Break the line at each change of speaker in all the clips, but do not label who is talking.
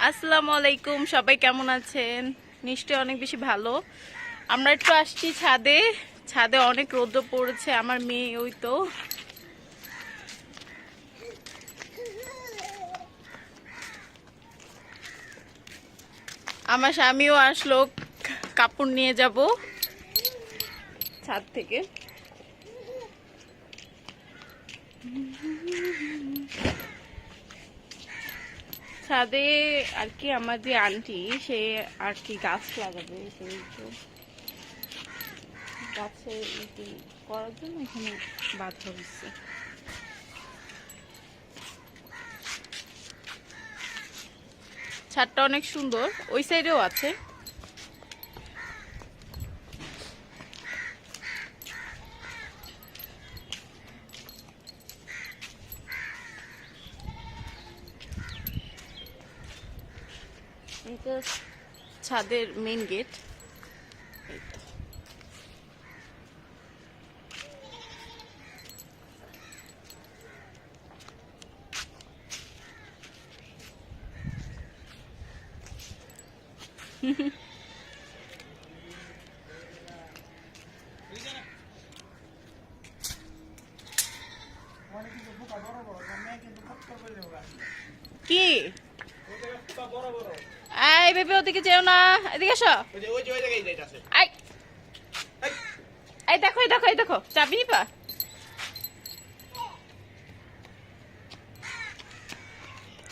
আসসালামু আলাইকুম, সবাই কেমন আছেন? নিশ্চয়ই অনেক বেশি ভালো। আমরা একটু আসছি ছাদে। ছাদে অনেক রোদ পড়েছে। আমার মেয়ে ওই তো আমার স্বামীও আসলো, কাপড় নিয়ে যাব ছাদ থেকে। ছাদে আর কি আমার যে আন্টি, সে আর কি গাছ লাগাবে, সেই তো গাছে করার জন্য এখানে বাধ্য হচ্ছে। ছাদটা অনেক সুন্দর, ওই সাইডেও আছে। এটা ছাদের মেইন গেট। কি এই বেবি, ওদিকে যেও না, এদিকে এসো। আই এই দেখো, এই দেখো, এই দেখো, চাবি নিবা?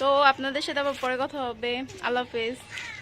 তো আপনাদের সাথে আবার পরে কথা হবে। আল্লাহ হাফেজ।